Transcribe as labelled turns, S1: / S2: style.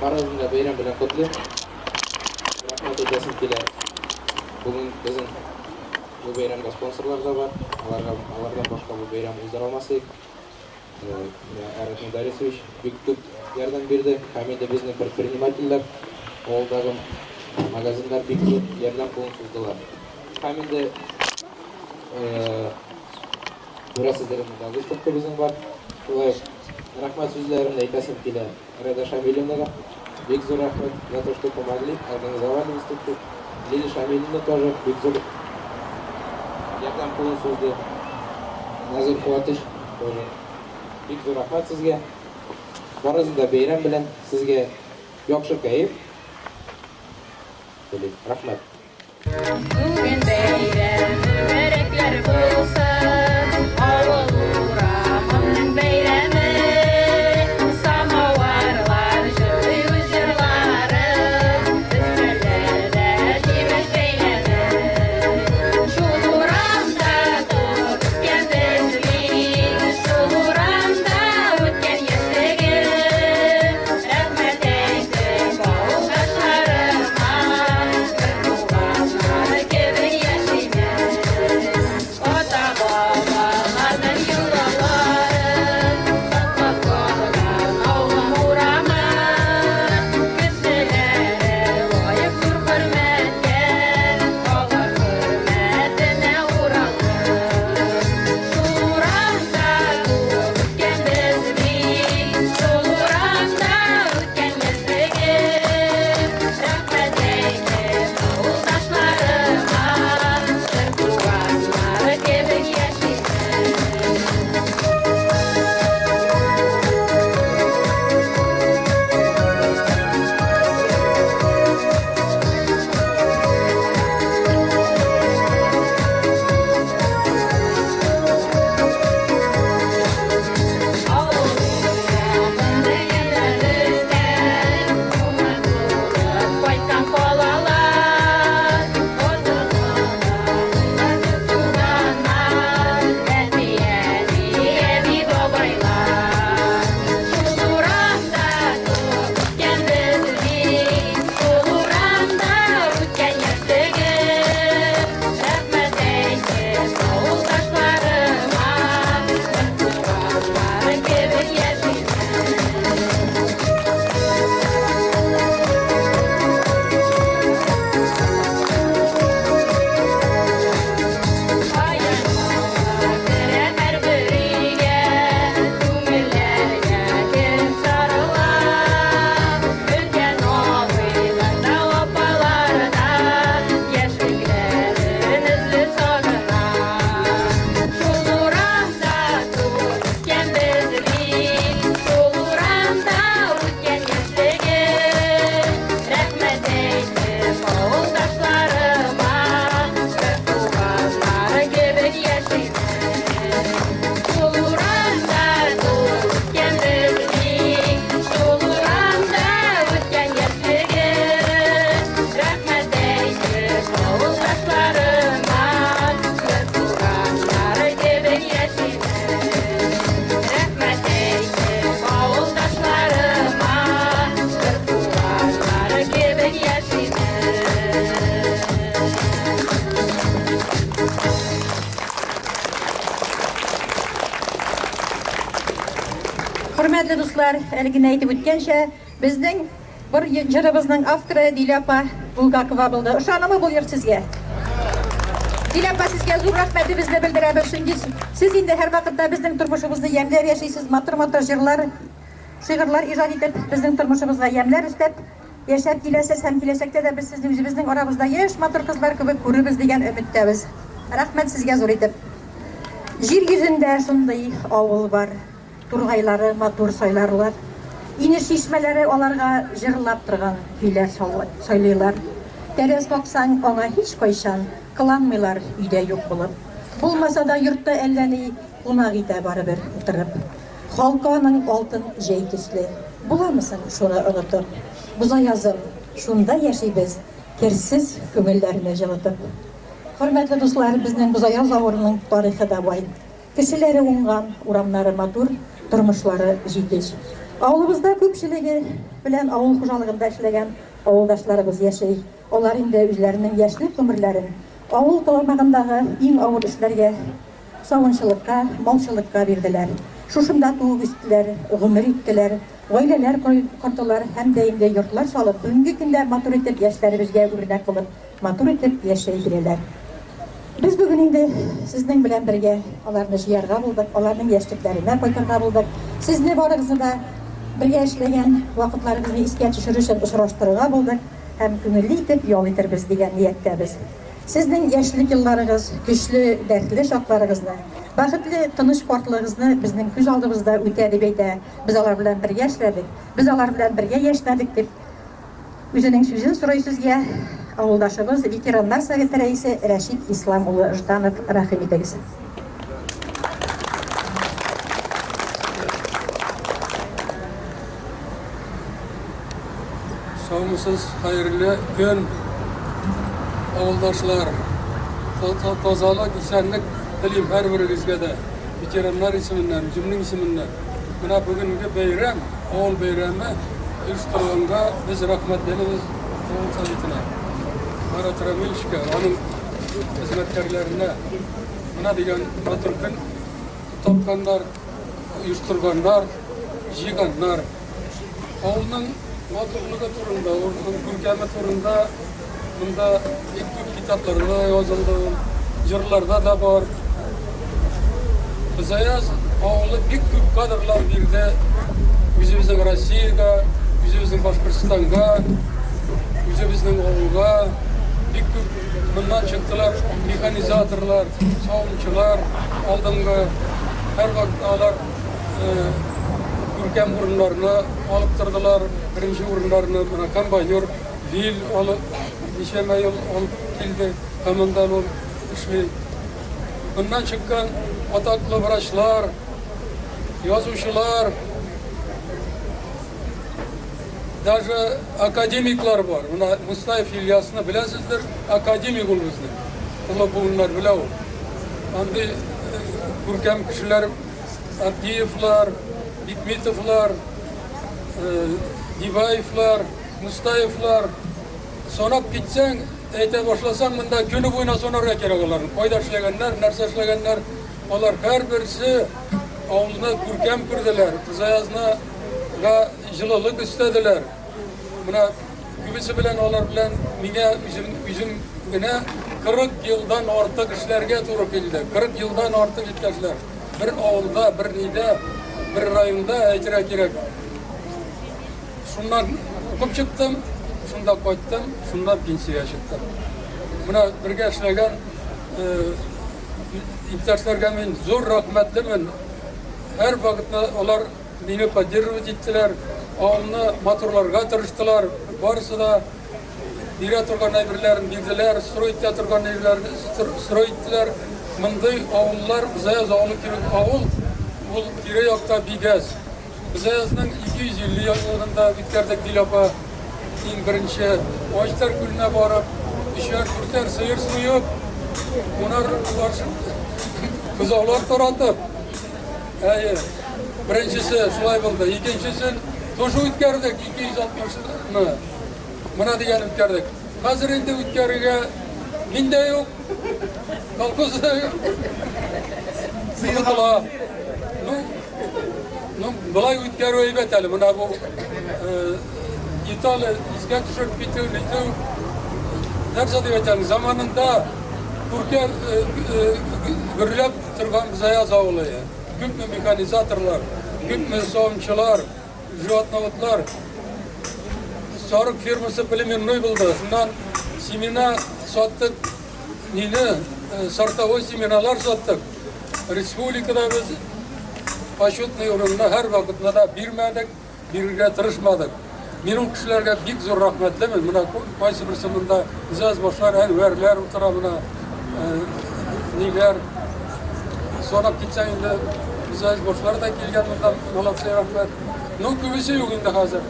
S1: Барыңызға бейрам белән котлыйм. Рәхмәт әйтәсем килә. Бүген безнең бу бәйрәмгә спонсорлар да бар. Алардан башка бу бәйрәм уздыра алмаслык. Арат Мударисович бик күп ярдәм бирде. Һәм инде безнең предпринимательләр, авылдагы магазиннар бик күп ярдәм кулын суздылар. Һәм инде күрәсезләрнең дә выставка безнең бар. Шулай рәхмәт сүзләрен әйтәсем килә. Рада Шамиловнаға бик зур рәхмәт за то, что помогли, организовали выставку. Лилия Шамиловна тоже бик зур ярдәм кулын сузды. Назир Фуатыш тоже бик зур рәхмәт сезгә. Барыгыз да бәйрәм белән сезгә яхшы кайф. Рәхмәт.
S2: Бүген бәйрәм мәрәкләр булсын, авыл урамының бәйрәме, самаварлар җырлый үз җырларын, безләрдә җимеш бәйрәме. Шул урамда үткән безнең, шул урамда үткән яшьлегем, рәхмәт әйтеп авылдашларыма.
S3: Hörmətli dostlar, әлгін әйтіп өткенше, біздің бір жырыбыздың авторы Диляпа Булгакова болды. Ышанымы болыр сізге. Диляпа, сізге зур рахметі бізді білдірәбіз. Сіз енді әр вақытта біздің тұрмышымызды емлер яшайсыз, матыр-матыр шиғырлар ижад етіп, біздің тұрмышымызға емлер үстеп, яшап келесіз, һәм келесекте де біз сіздің өзіміздің арабызда еш матыр қызлар көбі көрібіз деген үміттәбіз. Рахмет сізге зур етіп. Жер yüzінде шындай ауыл бар. Турғайлары, матур сайларлар. Инеш шишмәләре аларга жырлап тұрған көйләр сөйлейлар. Тәрәз бақсаң, аңа һич кайчан кыланмыйлар өйдә юк булып. Булмаса да йортта әлләни кунак итә барыбер утырып. Халканың алтын җәй төсле. Буламысың шуны онытып? Буза язым, шунда яшибез, керсез күңелләрне җылытып. Хөрмәтле дуслар, безнең Бузаяз авылының тарихы да бай. Кешеләре уңган, урамнары матур, тормышлары җитеш. Авылыбызда күпчелеге белән авыл хуҗалыгында эшләгән авылдашларыбыз яши. Алар инде үзләренең яшьлек гомерләрен авыл тармагындагы иң авыр эшләргә, савынчылыкка, малчылыкка бирделәр. Шушында туып үстеләр, гомер иттеләр, гаиләләр кордылар һәм дә инде йортлар салып, бүгенге көндә матур итеп яшьләребезгә үрнәк булып, матур итеп яшәй бирәләр. Biz bugün инде сезнең белән бергә аларны җыярга булдык, аларның яшьлекләренә кайтырга булдык. Сезне барыгызны да бергә эшләгән вакытларыбызны искә төшерү өчен очраштырырга булдык һәм күңелле итеп ял итәрбез дигән нияттәбез. Сезнең яшьлек елларыгыз, көчле, дәртле шакларыгызны, бәхетле, тыныч картлыгызны безнең күз алдыбызда үтә дип әйтә. Без алар белән бергә эшләдек, без алар белән бергә яшәдек дип үзенең сүзен сорый сезгә авылдашыбыз, ветераннар советы рәисе Рәшит Ислам улы Жданов, рәхим итегез.
S4: Sağımsız, hayırlı gün avuldaşlar. Tozalık, isenlik dilim her birinizge de. Veteranlar isminden, cümlenin isminden. Buna bugünkü beyram, oğul beyramı uyuşturulğunda biz rahmetleriz oğul sovetine. Marat Ramilşka, onun hizmetkarlarına buna diyen Baturk'un topkanlar, uyuşturganlar, jiganlar. Oğulun matırlığı turunda, oğulun gülkeme turunda bunda ilk kitaplarında yazıldı, jırlarda da var. Bize yaz, oğulu büyük kadırlar bir de bizim Rusya'ya, bizim Başkırstan'a, bizim oğulga, bundan çıktılar, mekanizatörler, savuncular, aldığında her vakit ağlar ülkem ürünlerini alıp tırdılar, birinci ürünlerini kambayır, dil alıp, nişeme yıl alıp geldi, kamandan olup işli. Bundan çıkan ataklı vraçlar, yazıcılar, даже akademikler var. Buna Mustafa filyasını bilesizdir. Akademik ol bizde. Ama bunlar bile o. Andi Gürkem kişiler, Abdiyevler, Bikmetovlar, Dibayevler, Mustafa'lar sonap gitsen, ete başlasan bunda günü boyuna sonarga gerek olar. Koyda işlegenler, narsa işlegenler, onlar her birisi avluna Gürkem kurdular. Kızayazına yılılık istediler. Buna kübisi bilen onlar bilen mine bizim güne 40 yıldan artık işlerge turup geldi. 40 yıldan artık gitmişler. Bir avulda, bir nide, bir rayonda ecra gerek. Şundan okup çıktım, şunda koydum, şundan pensiya çıktım. Buna birge işlegen imtaşlarga men zor rahmetlimin. Her vakitte onlar beni поддерживать ettiler. Avlını motorlarga tırıştılar. Barısı da bire turgan aybirlerini bildiler. Stroyt'ta turgan aybirlerini stroyttiler. Mınday avullar bize yaz avul bu kire yokta bigaz. Bize yazının 250 yılında bitkerdik Dilapa en birinci Ağaçlar Gülüne barıp işler kurtar sıyır suyup onlar kızavlar taratıp birincisi şulay buldu, ikincisi toşu ütkerdik 260'ını buna diyen ütkerdik. Hazır indi ütkerige minde yok, kalkusu da yok. Sıkıntıla. Bulay ütker öybet eli, buna bu İtalya iskan düşürüp bitiyor, nerede diyelim zamanında Türkiye gürlep turgan bize yaz avluya. Küp mekanizatörler, küp savuncular, животноводlar, sarık firması plemennoy buldu. Şundan semina sattık, sartavoy seminalar sattık. Respublikada biz paşutlu yorumuna her vakitte da birmedik, birine tırışmadık. Benim kişilerge büyük zor rahmetlimin. Buna qaysı bir sımında izaz başlar, verler, tarafına neler. Sonra gitsen indi izaz başlar da gelgen bundan malatçıya rahmet. Nun kübisi yok indi hazır.